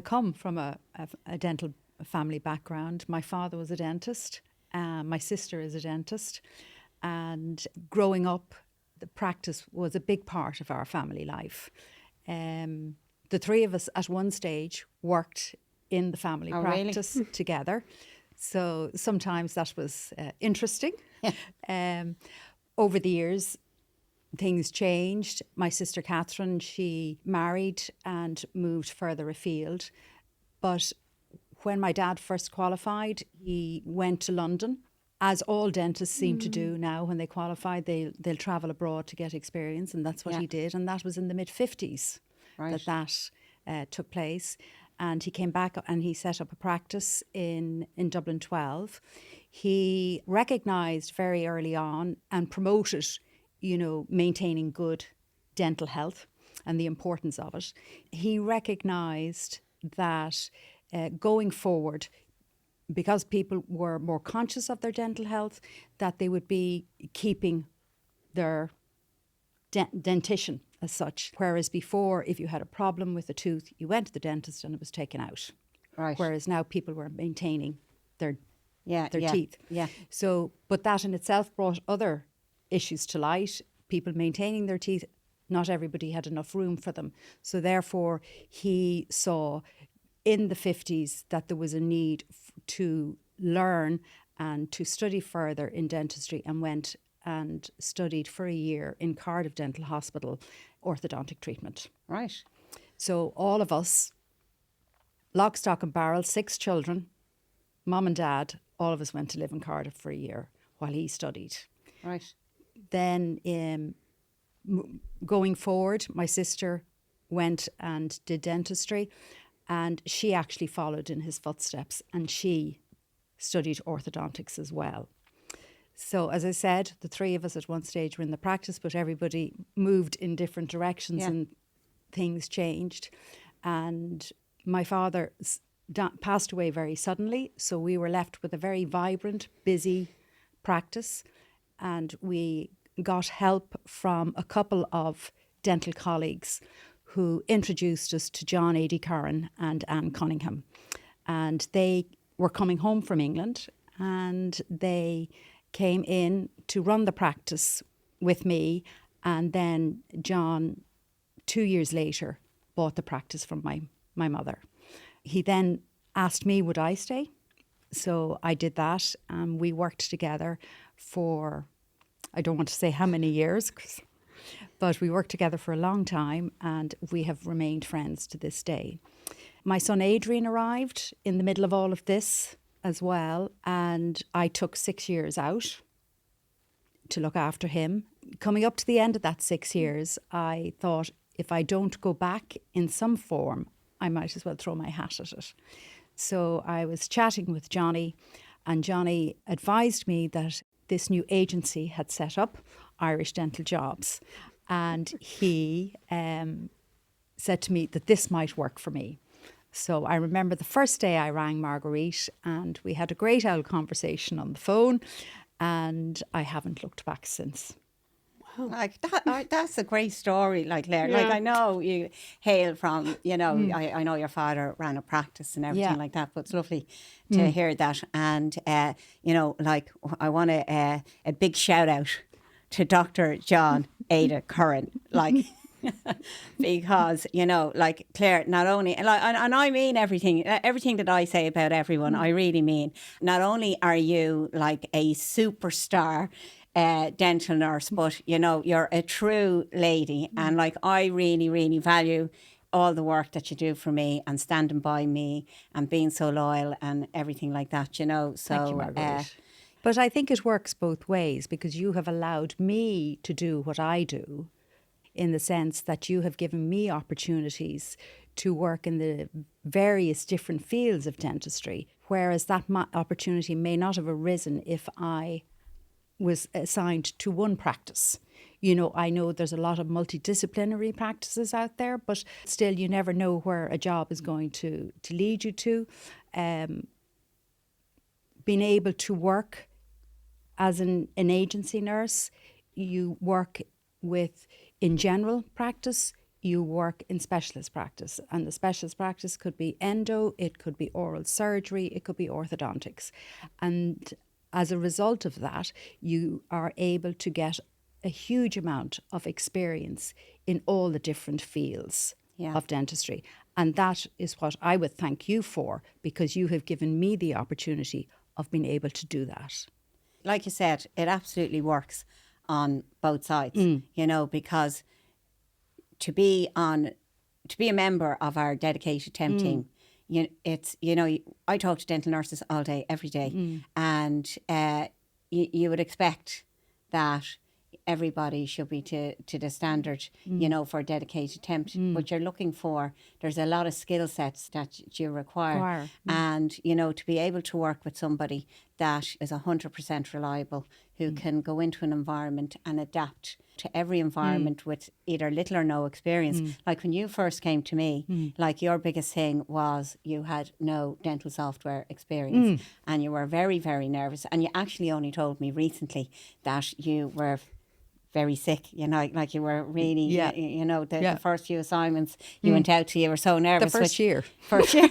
I come from a dental family background. My father was a dentist. My sister is a dentist. And growing up, the practice was a big part of our family life. The three of us at one stage worked in the family practice really? together. So sometimes that was interesting. Over the years, things changed. My sister Catherine, she married and moved further afield. But when my dad first qualified, he went to London. As all dentists seem to do now, when they qualify, they'll travel abroad to get experience, and that's what he did. And that was in the mid-50s that took place. And he came back and he set up a practice in Dublin 12. He recognised very early on and promoted, maintaining good dental health and the importance of it. He recognised that going forward, because people were more conscious of their dental health, that they would be keeping their dentition as such. Whereas before, if you had a problem with a tooth, you went to the dentist and it was taken out. Right. Whereas now people were maintaining their teeth. Yeah. So, but that in itself brought other issues to light. People maintaining their teeth, not everybody had enough room for them. So therefore, he saw in the 50s that there was a need to learn and to study further in dentistry, and went and studied for a year in Cardiff Dental Hospital orthodontic treatment. Right. So all of us, lock, stock and barrel, 6 children, mum and dad, all of us went to live in Cardiff for a year while he studied. Right. Then going forward, my sister went and did dentistry, and she actually followed in his footsteps, and she studied orthodontics as well. So as I said, the three of us at one stage were in the practice, but everybody moved in different directions and things changed. And my father passed away very suddenly, so we were left with a very vibrant, busy practice, and we got help from a couple of dental colleagues who introduced us to John A.D. Curran and Anne Cunningham. And they were coming home from England, and they came in to run the practice with me. And then John, 2 years later, bought the practice from my mother. He then asked me, would I stay? So I did that, and we worked together for, I don't want to say how many years, but we worked together for a long time, and we have remained friends to this day. My son Adrian arrived in the middle of all of this as well, and I took 6 years out to look after him. Coming up to the end of that 6 years, I thought, if I don't go back in some form, I might as well throw my hat at it. So I was chatting with Johnny, and Johnny advised me that this new agency had set up, Irish Dental Jobs, and he said to me that this might work for me. So I remember the first day I rang Marguerite, and we had a great old conversation on the phone, and I haven't looked back since. Like that, that's a great story, like Clare. Like, I know you hail from, I know your father ran a practice and everything like that, but it's lovely to hear that. And, like, I want a big shout out to Dr. John Ada Curran, like, because, like Clare, not only, and I mean everything that I say about everyone, I really mean, not only are you like a superstar dental nurse, but you're a true lady, and like I really, really value all the work that you do for me and standing by me and being so loyal and everything like that. So thank you, Marguerite. But I think it works both ways, because you have allowed me to do what I do, in the sense that you have given me opportunities to work in the various different fields of dentistry, whereas that opportunity may not have arisen if I was assigned to one practice. I know there's a lot of multidisciplinary practices out there, but still you never know where a job is going to lead you to. Being able to work as an agency nurse, you work with, in general practice, you work in specialist practice, and the specialist practice could be endo, it could be oral surgery, it could be orthodontics. And as a result of that, you are able to get a huge amount of experience in all the different fields of dentistry. And that is what I would thank you for, because you have given me the opportunity of being able to do that. Like you said, it absolutely works on both sides, you know, because to be a member of our dedicated temp team, I talk to dental nurses all day, every day, and you would expect that everybody should be to the standard, you know, for dedicated temp. But you're looking for, there's a lot of skill sets that you require. And, you know, to be able to work with somebody that is 100% reliable, who can go into an environment and adapt to every environment with either little or no experience. Like when you first came to me, like your biggest thing was you had no dental software experience, and you were very, very nervous. And you actually only told me recently that you were very sick, you know, like you were really, you know, the first few assignments you went out to, you were so nervous. The first year. First year.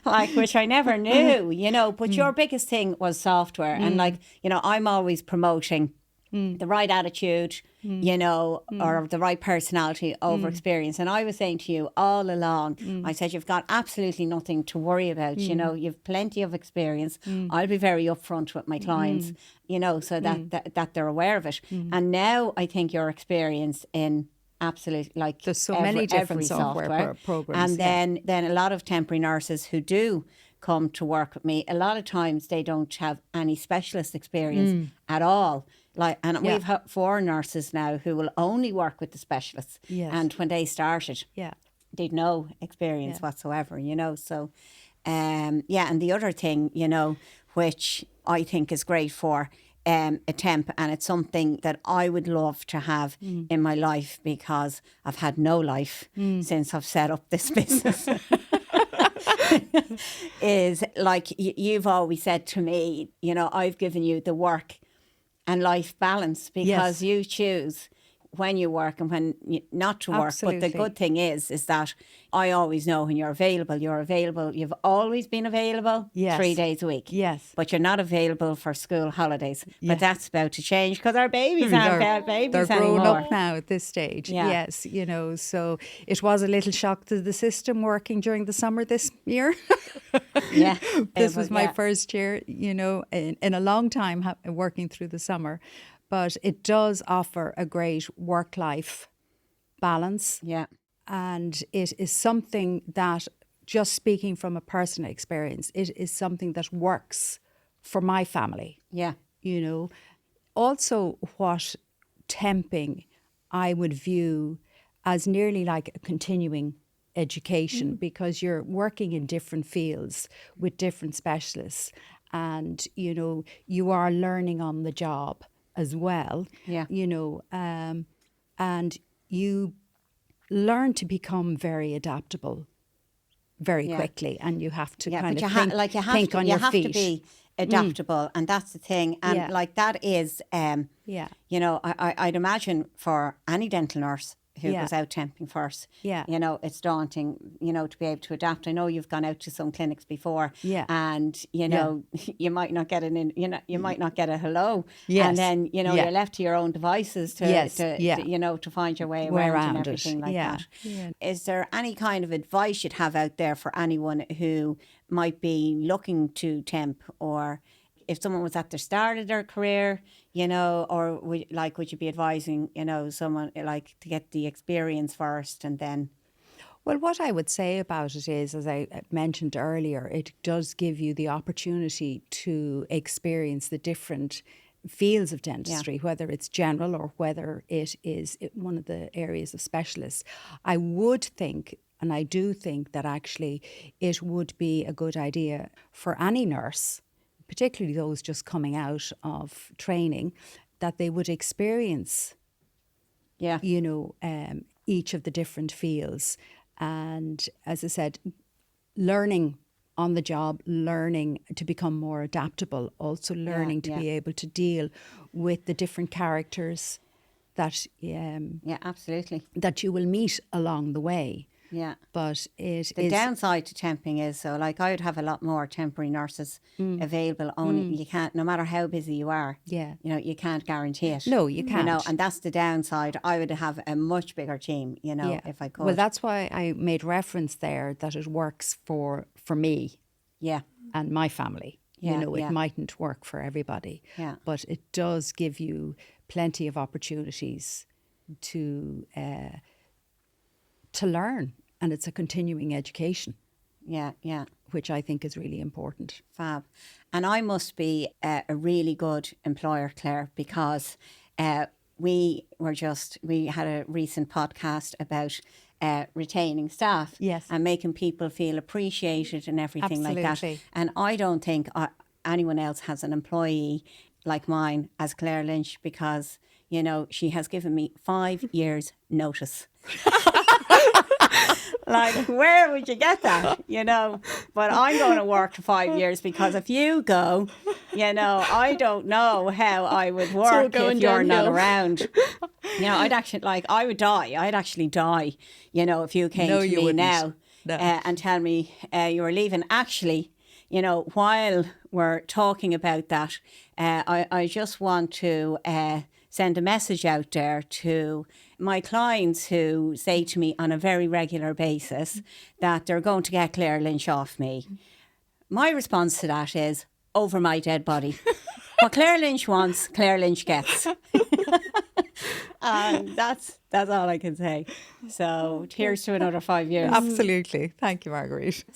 Like, which I never knew, you know, but your biggest thing was software. And like, you know, I'm always promoting the right attitude, you know, or the right personality over experience. And I was saying to you all along, I said, you've got absolutely nothing to worry about. You know, you've plenty of experience. I'll be very upfront with my clients, you know, so that they're aware of it. And now I think your experience in absolutely, like, there's so many different software programs. And then a lot of temporary nurses who do come to work with me, a lot of times they don't have any specialist experience at all. Like, and we've had 4 nurses now who will only work with the specialists. And when they started, they'd no experience whatsoever, you know. So, and the other thing, you know, which I think is great for a temp, and it's something that I would love to have in my life, because I've had no life since I've set up this business. Is like you've always said to me, you know, I've given you the work and life balance, because you choose when you work and when not to work. Absolutely. But the good thing is that I always know when you're available. You're available. You've always been available 3 days a week. Yes. But you're not available for school holidays. But that's about to change, because our babies aren't babies they're anymore. grown up now at this stage. Yes, you know, so it was a little shock to the system working during the summer this year. This was my first year, you know, in a long time working through the summer. But it does offer a great work-life balance. And it is something that, just speaking from a personal experience, it is something that works for my family. You know, also what temping I would view as nearly like a continuing education, because you're working in different fields with different specialists, and, you know, you are learning on the job as well, you know, and you learn to become very adaptable very quickly, and you have to kind of think on your feet. You have to be adaptable, and that's the thing. And like that is, you know, I'd imagine for any dental nurse who goes out temping first, you know, it's daunting, you know, to be able to adapt. I know you've gone out to some clinics before, and, you know, you might not get you might not get a hello, and then, you know, you're left to your own devices to you know, to find your way around and everything like that. Is there any kind of advice you'd have out there for anyone who might be looking to temp, or if someone was at the start of their career, you know, or would you be advising, you know, someone like to get the experience first and then? Well, what I would say about it is, as I mentioned earlier, it does give you the opportunity to experience the different fields of dentistry, whether it's general or whether it is one of the areas of specialists. I would think, and I do think, that actually it would be a good idea for any nurse, particularly those just coming out of training, that they would experience, you know, each of the different fields. And as I said, learning on the job, learning to become more adaptable, also learning to be able to deal with the different characters that Yeah, absolutely. that you will meet along the way. Yeah. But it The is downside to temping is, so like I would have a lot more temporary nurses available. Only you can't, no matter how busy you are. Yeah. You know, you can't guarantee it. No, you You know, can't. and that's the downside. I would have a much bigger team. You know, if I could. Well, that's why I made reference there that it works for me yeah. and my family. Yeah, You know, it yeah. mightn't work for everybody. Yeah. But it does give you plenty of opportunities to learn, and it's a continuing education, Yeah. Yeah. which I think is really important. Fab. And I must be a really good employer, Claire, because we had a recent podcast about retaining staff, Yes. and making people feel appreciated and everything like that. Absolutely. And I don't think anyone else has an employee like mine as Clare Lynch, because, you know, she has given me 5 years notice. Like, where would you get that, you know? But I'm going to work for 5 years, because if you go, you know, I don't know how I would work if you're not around. You know, I would die. I'd actually die, you know, if you came No, to you me wouldn't. now No. and tell me you were leaving. Actually, you know, while we're talking about that, I just want to send a message out there to my clients who say to me on a very regular basis that they're going to get Clare Lynch off me. My response to that is, over my dead body. What Clare Lynch wants, Clare Lynch gets. And that's all I can say. So here's to another 5 years. Absolutely. Thank you, Marguerite.